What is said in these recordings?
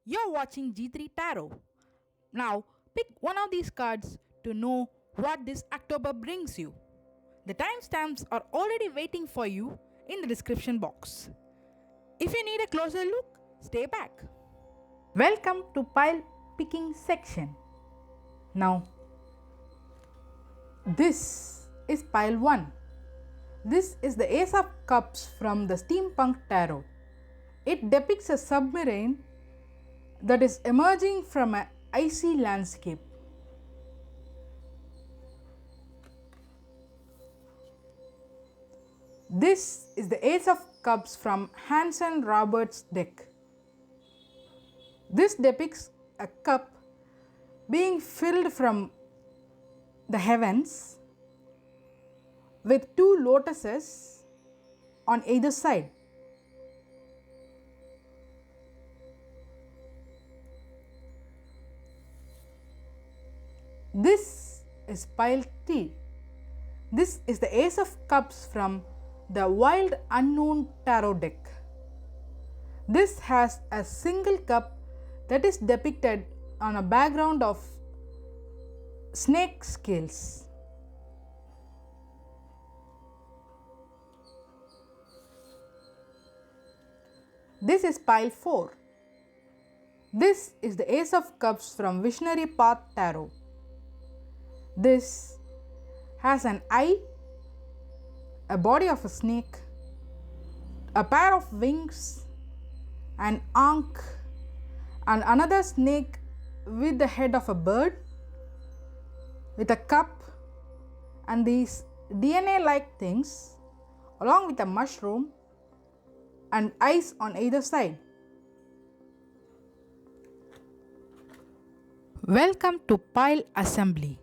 You're watching G3 Tarot. Now, pick one of these cards to know what this October brings you. The timestamps are already waiting for you in the description box. If you need a closer look, stay back. Welcome to pile picking section. Now, this is pile 1. This is the Ace of Cups from the Steampunk Tarot. It depicts a submarine that is emerging from an icy landscape. This is the Ace of Cups from HANSON-ROBERTS deck. This depicts a cup being filled from the heavens with two lotuses on either side. This is pile T. This is the Ace of Cups from the Wild Unknown Tarot deck. This has a single cup that is depicted on a background of snake scales. This is pile 4. This is the Ace of Cups from Visionary Path Tarot. This has an eye, a body of a snake, a pair of wings, an ankh, and another snake with the head of a bird, with a cup, and these DNA-like things, along with a mushroom and eyes on either side. Welcome to Pile Assembly.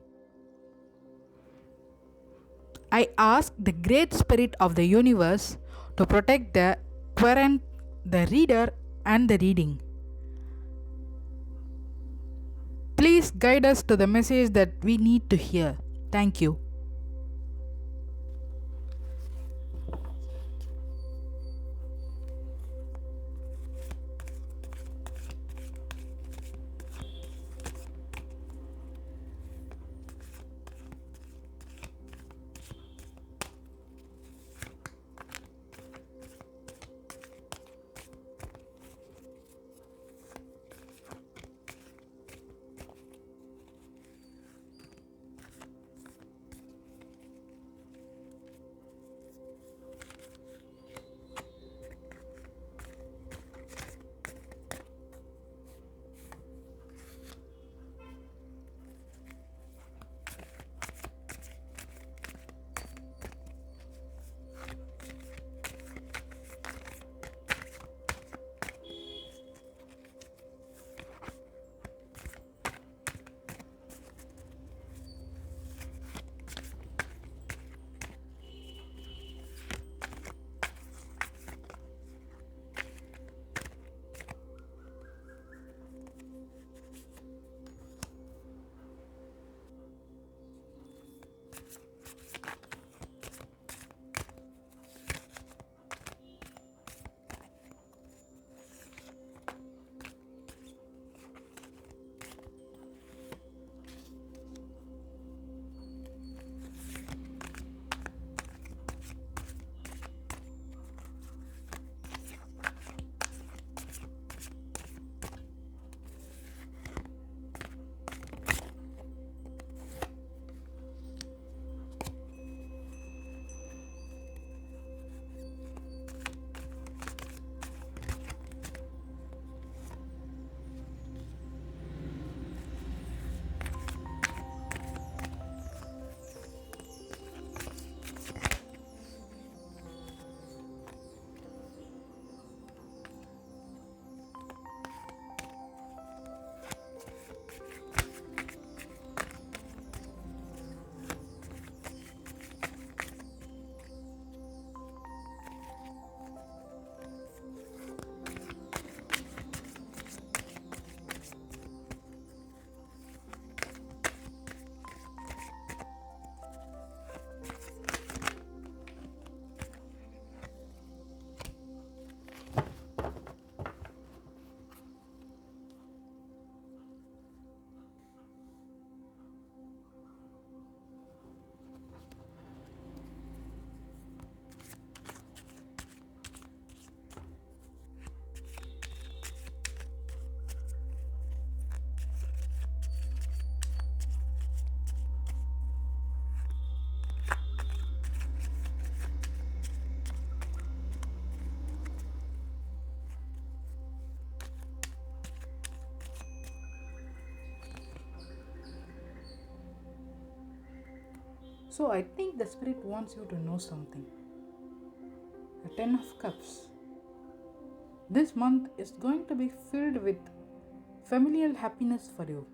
I ask the Great Spirit of the universe to protect the querent, the reader, and the reading. Please guide us to the message that we need to hear. Thank you. So I think the spirit wants you to know something. A 10 of Cups. This month is going to be filled with familial happiness for you.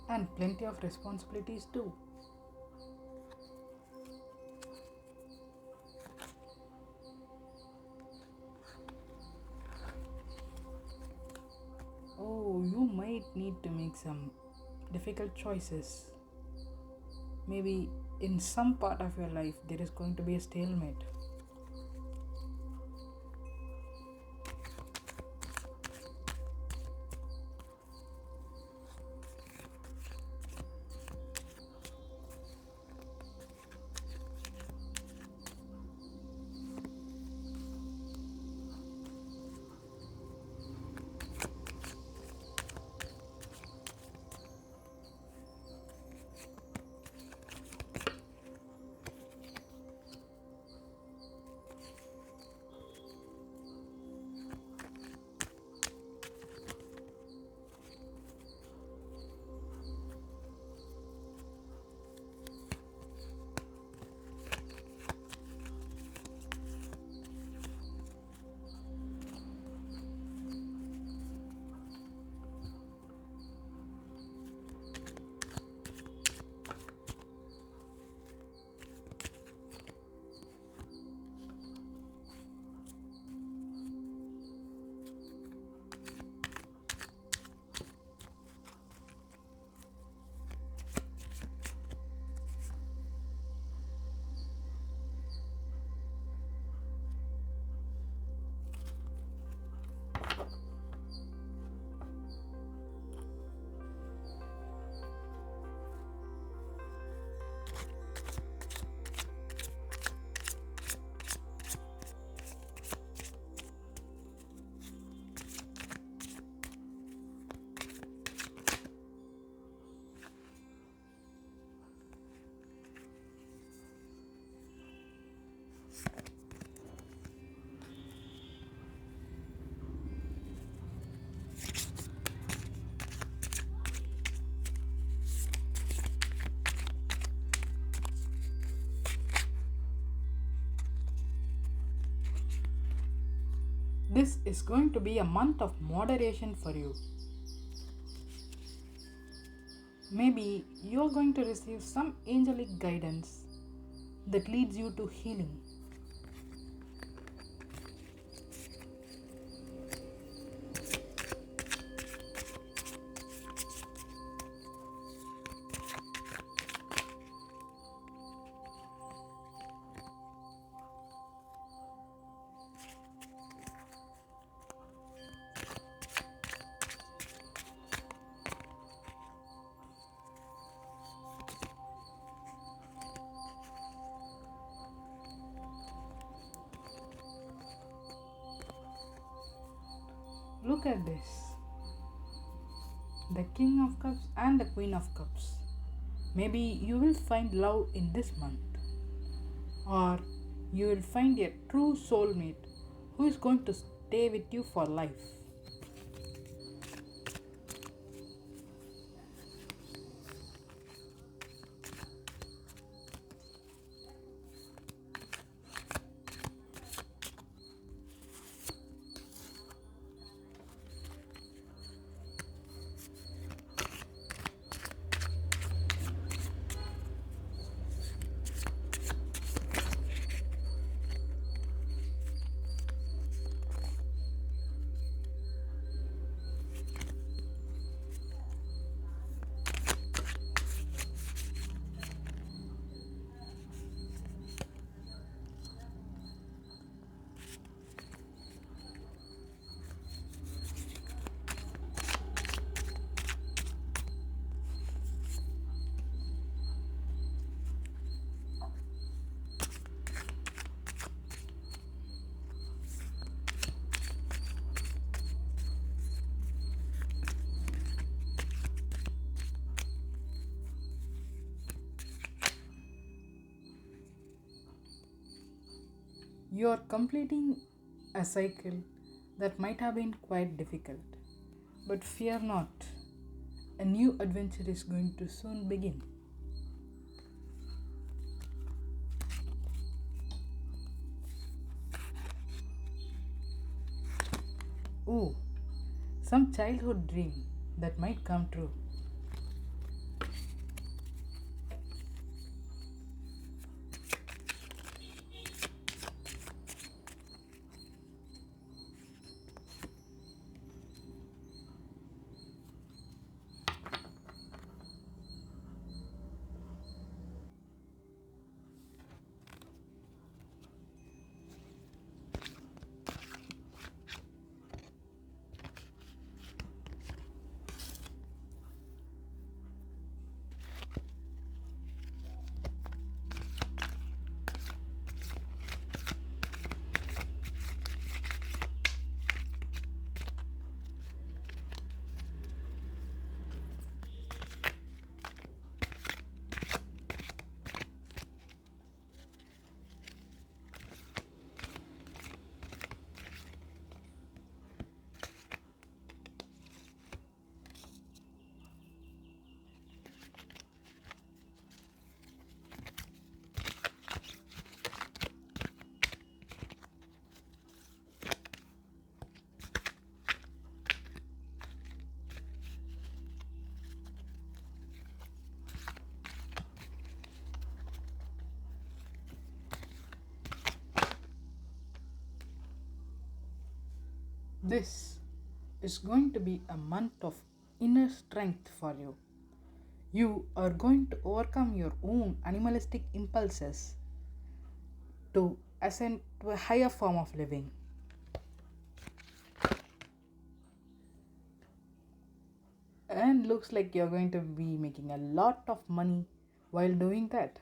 And plenty of responsibilities too. Oh, you might need to make some difficult choices. Maybe in some part of your life there is going to be a stalemate. This is going to be a month of moderation for you. Maybe you're going to receive some angelic guidance that leads you to healing. Look at this. The King of Cups and the Queen of Cups. Maybe you will find love in this month, or you will find a true soulmate who is going to stay with you for life. You are completing a cycle that might have been quite difficult. But fear not, a new adventure is going to soon begin. Ooh, some childhood dream that might come true. This is going to be a month of inner strength for you. You are going to overcome your own animalistic impulses to ascend to a higher form of living. And looks like you're going to be making a lot of money while doing that.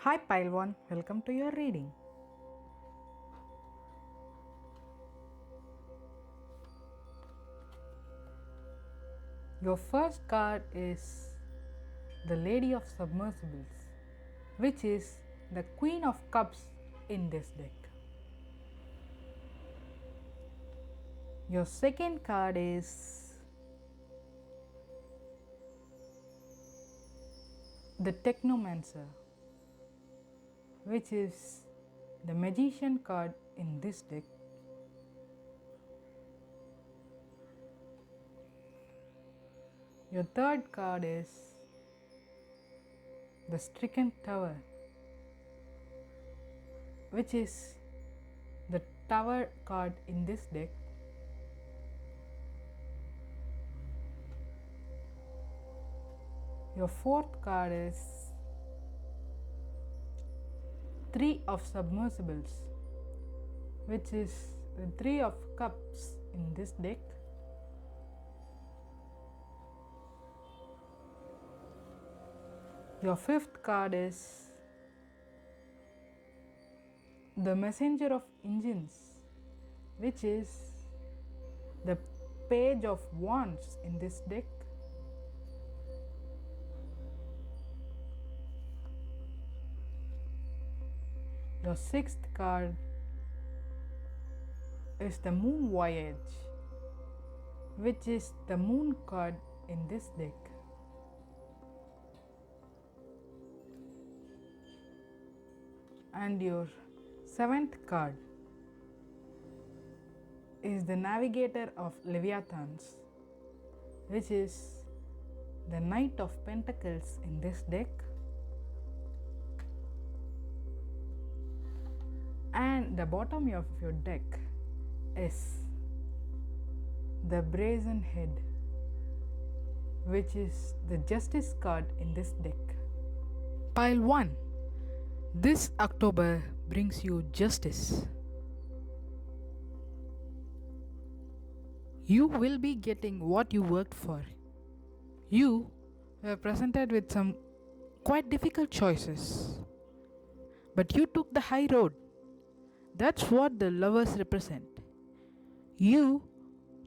Hi Pile 1, welcome to your reading. Your first card is the Lady of Submersibles, which is the Queen of Cups in this deck. Your second card is the Technomancer, which is the Magician card in this deck. Your third card is the Stricken Tower, which is the Tower card in this deck. Your fourth card is Three of Submersibles, which is the Three of Cups in this deck. Your fifth card is the Messenger of Engines, which is the Page of Wands in this deck. Your sixth card is the Moon Voyage, which is the Moon card in this deck. And your seventh card is the Navigator of Leviathans, which is the Knight of Pentacles in this deck. And the bottom of your deck is the Brazen Head, which is the Justice card in this deck. Pile 1. This October brings you justice. You will be getting what you worked for. You were presented with some quite difficult choices, but you took the high road. That's what the Lovers represent. You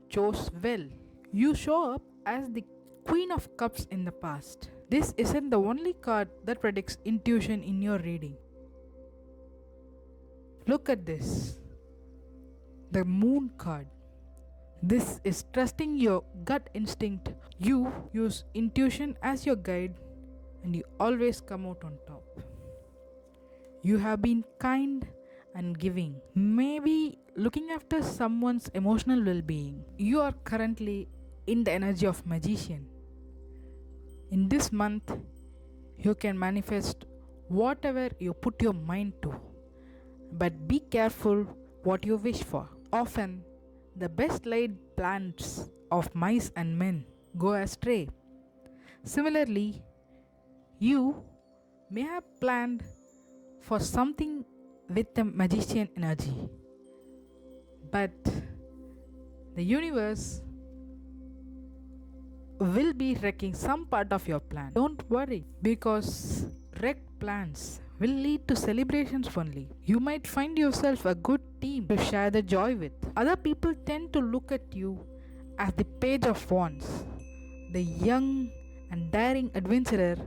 chose well. You show up as the Queen of Cups in the past. This isn't the only card that predicts intuition in your reading. Look at this. The Moon card. This is trusting your gut instinct. You use intuition as your guide and you always come out on top. You have been kind and giving, maybe looking after someone's emotional well-being. You are currently in the energy of Magician. In this month, you can manifest whatever you put your mind to, but be careful what you wish for. Often, the best laid plans of mice and men go astray. Similarly, you may have planned for something with the Magician energy, but the universe will be wrecking some part of your plan. Don't worry, because wrecked plans will lead to celebrations only. You might find yourself a good team to share the joy with. Other people tend to look at you as the Page of Wands, the young and daring adventurer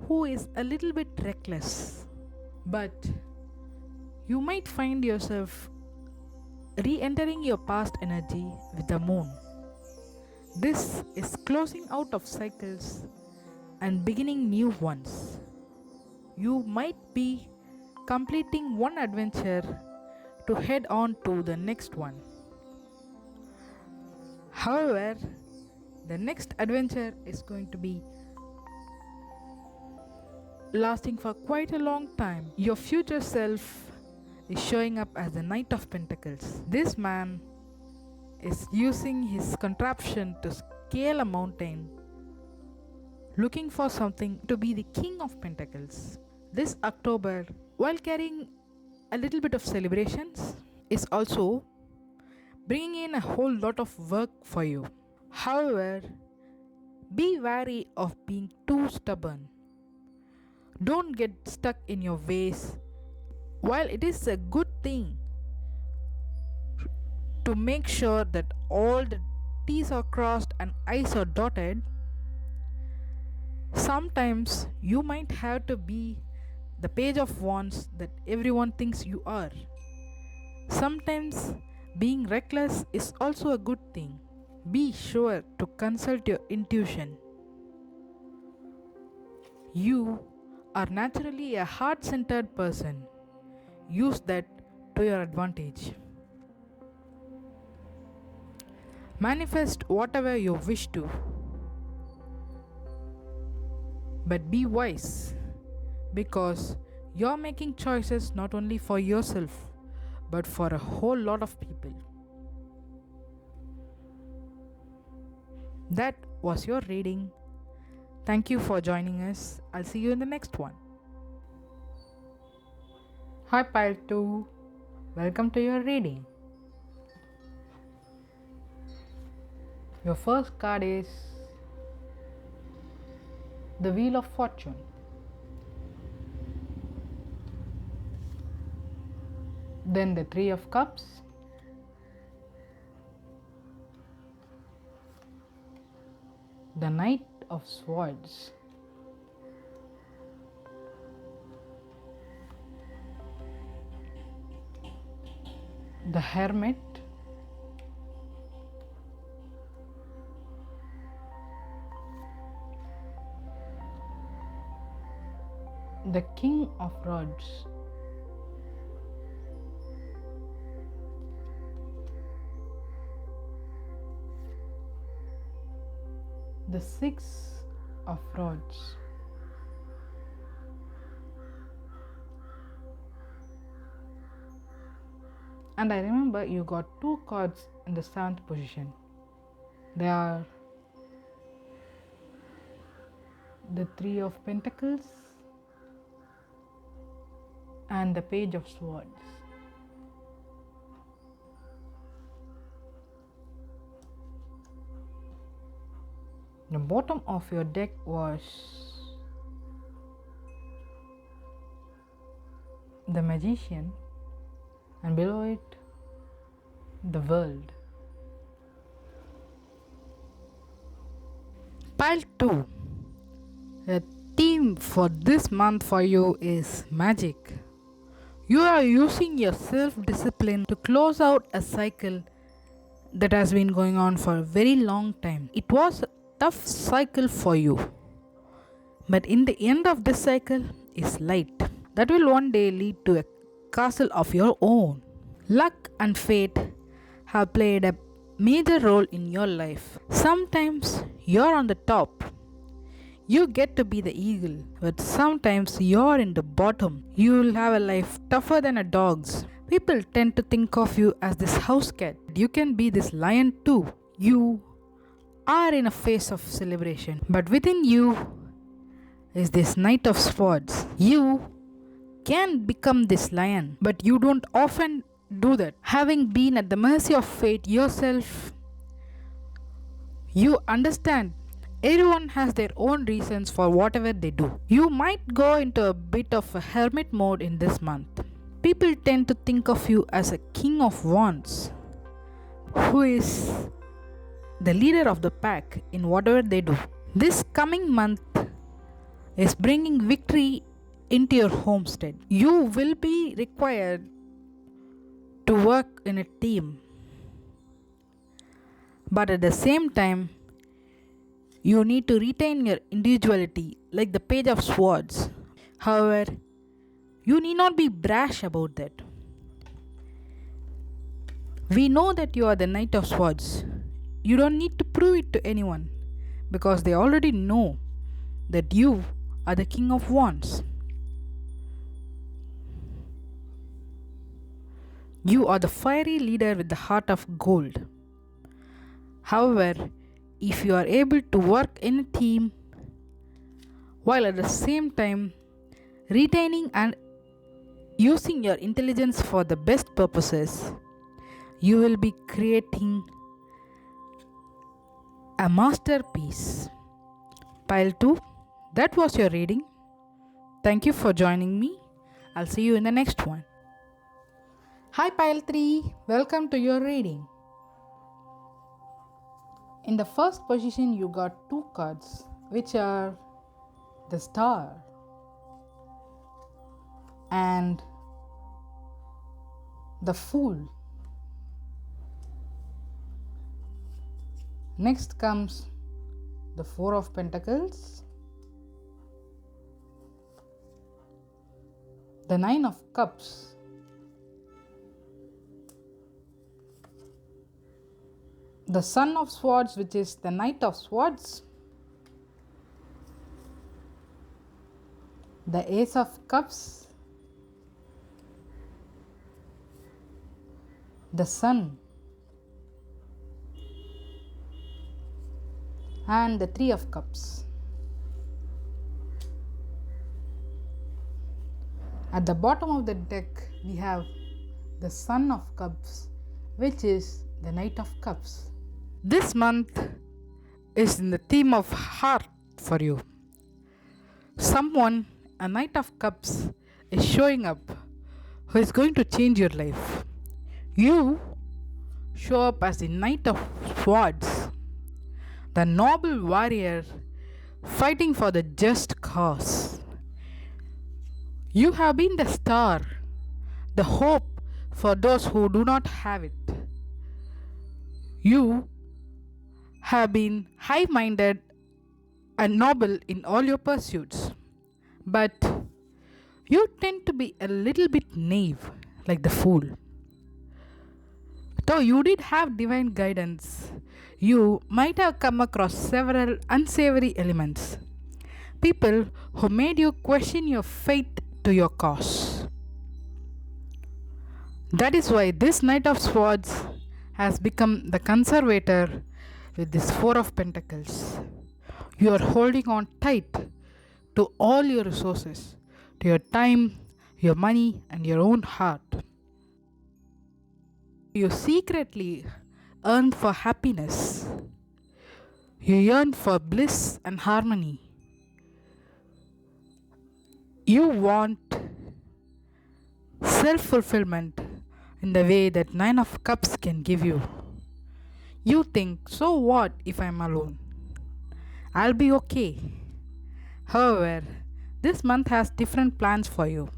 who is a little bit reckless. But you might find yourself re-entering your past energy with the Moon. This is closing out of cycles and beginning new ones. You might be completing one adventure to head on to the next one. However, the next adventure is going to be lasting for quite a long time. Your future self is showing up as the Knight of Pentacles. This man is using his contraption to scale a mountain, looking for something to be the King of Pentacles. This October, while carrying a little bit of celebrations, is also bringing in a whole lot of work for you. However, be wary of being too stubborn. Don't get stuck in your ways. While it is a good thing to make sure that all the T's are crossed and I's are dotted, sometimes you might have to be the Page of Wands that everyone thinks you are. Sometimes being reckless is also a good thing. Be sure to consult your intuition. You are naturally a heart centered person. Use that to your advantage. Manifest whatever you wish to. But be wise, because you're making choices not only for yourself but for a whole lot of people. That was your reading. Thank you for joining us. I'll see you in the next one. Hi Pile 2. Welcome to your reading. Your first card is the Wheel of Fortune. Then the Three of Cups. The Knight of Swords. The Hermit. The King of Rods. The Six of Rods. And I remember you got two cards in the 7th position. They are the Three of Pentacles and the Page of Swords. The bottom of your deck was the Magician, and below it the World. Pile 2. The theme for this month for you is magic. You are using your self-discipline to close out a cycle that has been going on for a very long time. It was a tough cycle for you, but in the end of this cycle is light that will one day lead to a castle of your own. Luck and fate have played a major role in your life. Sometimes you're on the top, you get to be the eagle, but sometimes you're in the bottom. You will have a life tougher than a dog's. People tend to think of you as this house cat. You can be this lion too. You are in a phase of celebration, but within you is this Knight of Swords. You can become this lion, but you don't often do that. Having been at the mercy of fate yourself, you understand everyone has their own reasons for whatever they do. You might go into a bit of a hermit mode in this month. People tend to think of you as a King of Wands, who is the leader of the pack in whatever they do. This coming month is bringing victory into your homestead. You will be required to work in a team, but at the same time you need to retain your individuality like the Page of Swords. However, you need not be brash about that. We know that you are the Knight of Swords. You don't need to prove it to anyone, because they already know that you are the King of Wands. You are the fiery leader with the heart of gold. However, if you are able to work in a team while at the same time retaining and using your intelligence for the best purposes, you will be creating a masterpiece. Pile 2, that was your reading. Thank you for joining me. I'll see you in the next one. Hi Pile 3, welcome to your reading. In the first position you got two cards, which are the Star and the Fool. Next comes the Four of Pentacles, the Nine of Cups, the Son of Swords, which is the Knight of Swords, the Ace of Cups, the Sun, and the Three of Cups. At the bottom of the deck, we have the Son of Cups, which is the Knight of Cups. This month is in the theme of heart for you. Someone, a Knight of Cups, is showing up who is going to change your life. You show up as the Knight of Swords, the noble warrior fighting for the just cause. You have been the star, the hope for those who do not have it. You have been high-minded and noble in all your pursuits, but you tend to be a little bit naive, like the Fool. Though you did have divine guidance, you might have come across several unsavory elements, people who made you question your faith to your cause. That is why this Knight of Swords has become the conservator with this Four of Pentacles. You are holding on tight to all your resources, to your time, your money, and your own heart. You secretly yearn for happiness. You yearn for bliss and harmony. You want self-fulfillment in the way that Nine of Cups can give you. You think, so what if I'm alone? I'll be okay. However, this month has different plans for you.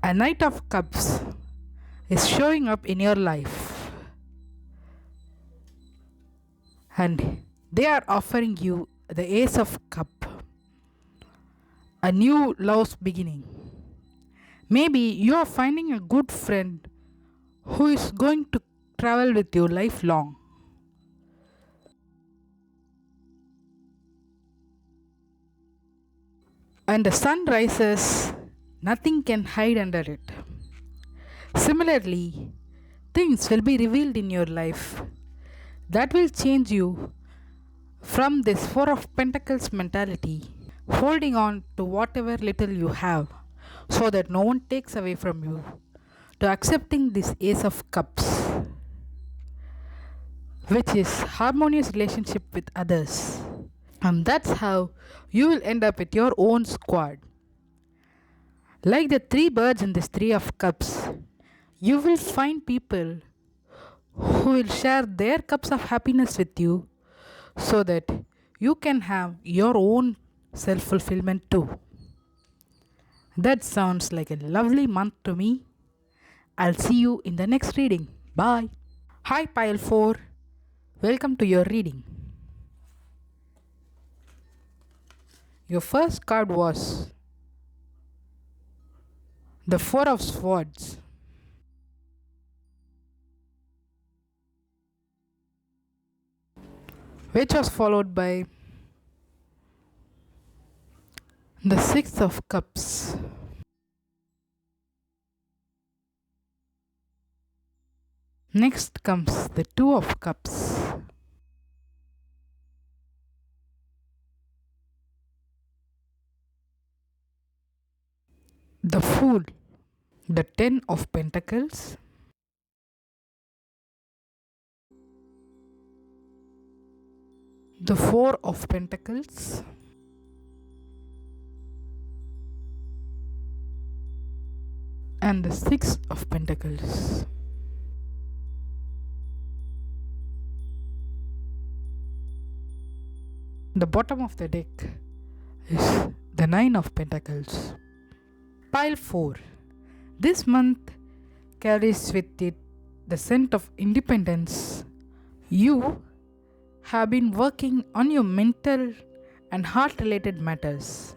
A Knight of Cups is showing up in your life, and they are offering you the Ace of Cups, a new love's beginning. Maybe you are finding a good friend who is going to travel with you lifelong. And the sun rises, nothing can hide under it. Similarly, things will be revealed in your life that will change you from this Four of Pentacles mentality, holding on to whatever little you have so that no one takes away from you, to accepting this Ace of Cups, which is harmonious relationship with others. And that's how you will end up with your own squad. Like the three birds in this Three of Cups, you will find people who will share their cups of happiness with you so that you can have your own self-fulfillment too. That sounds like a lovely month to me. I'll see you in the next reading. Bye. Hi Pile 4. Welcome to your reading. Your first card was the Four of Swords. Which was followed by the Six of Cups. Next comes the Two of Cups. The Fool, the Ten of Pentacles, the Four of Pentacles, and the Six of Pentacles. The bottom of the deck is the Nine of Pentacles. Pile 4. This month carries with it the scent of independence. You have been working on your mental and heart related matters.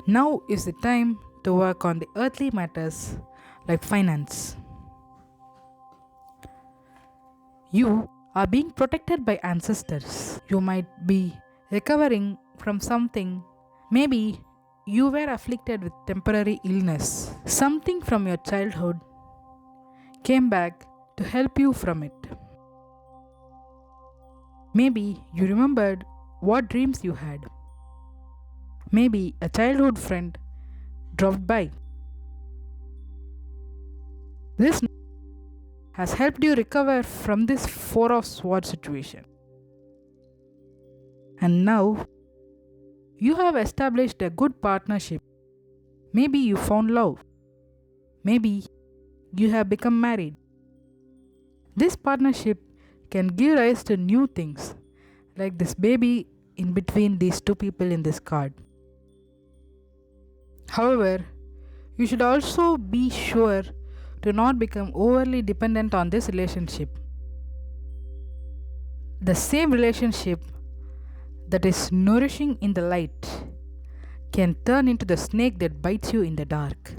Now is the time to work on the earthly matters like finance. You are being protected by ancestors. You might be recovering from something. Maybe you were afflicted with temporary illness. Something from your childhood came back to help you from it. Maybe you remembered what dreams you had. Maybe a childhood friend dropped by. This has helped you recover from this Four of Swords situation. And now you have established a good partnership. Maybe you found love. Maybe you have become married. This partnership can give rise to new things, like this baby in between these two people in this card. However, you should also be sure to not become overly dependent on this relationship. The same relationship that is nourishing in the light can turn into the snake that bites you in the dark.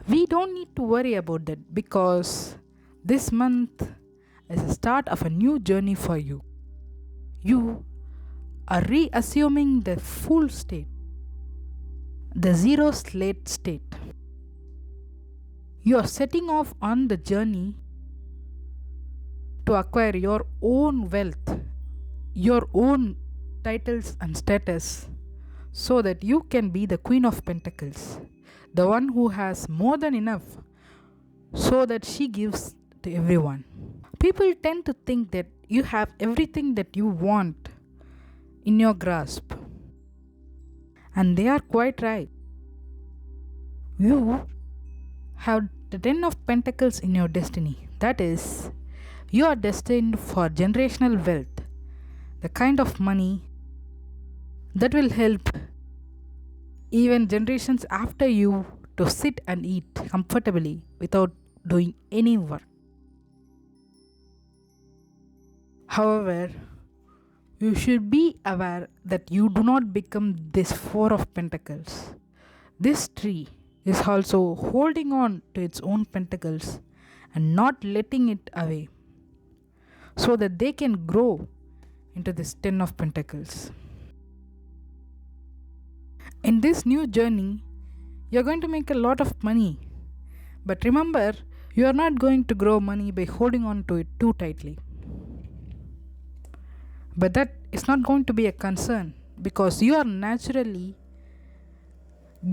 We don't need to worry about that because this month is the start of a new journey for you. You are reassuming the full state, the zero slate state. You are setting off on the journey to acquire your own wealth, your own titles and status, so that you can be the Queen of Pentacles, the one who has more than enough, so that she gives to everyone. People tend to think that you have everything that you want in your grasp, and they are quite right. You have the 10 of Pentacles in your destiny. That is, you are destined for generational wealth, the kind of money that will help even generations after you to sit and eat comfortably without doing any work. However, you should be aware that you do not become this Four of Pentacles. This tree is also holding on to its own pentacles and not letting it away, so that they can grow into this 10 of Pentacles. In this new journey, you're going to make a lot of money. But remember, you are not going to grow money by holding on to it too tightly. But that is not going to be a concern because you are naturally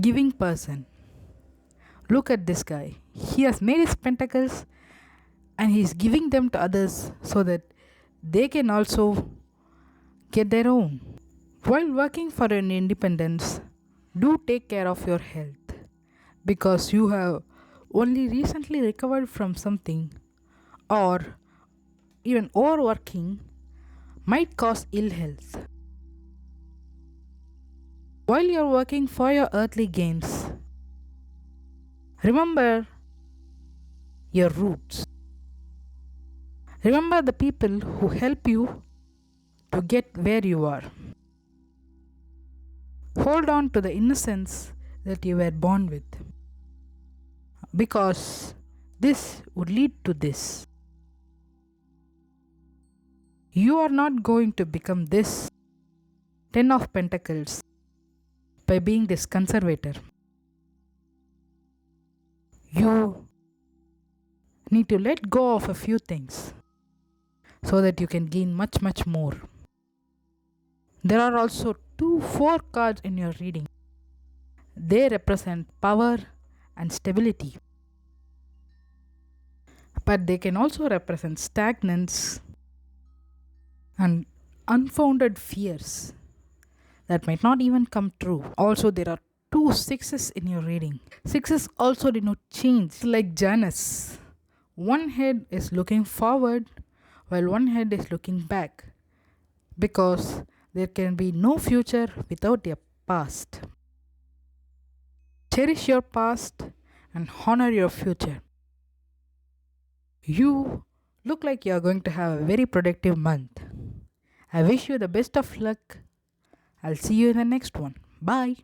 giving person. Look at this guy. He has made his pentacles and he is giving them to others so that they can also get their own. While working for an independence, do take care of your health because you have only recently recovered from something, or even overworking might cause ill health. While you're working for your earthly gains, remember your roots. Remember the people who help you to get where you are. Hold on to the innocence that you were born with, because this would lead to this. You are not going to become this 10 of Pentacles by being this conservator. You need to let go of a few things so that you can gain much, much more. There are also 4 cards in your reading. They represent power and stability. But they can also represent stagnance and unfounded fears that might not even come true. Also, there are 2 sixes in your reading. Sixes also denote change, like Janus. One head is looking forward while one head is looking back, because There can be no future without a past. Cherish your past and honor your future. You look like you are going to have a very productive month. I wish you the best of luck. I'll see you in the next one. Bye.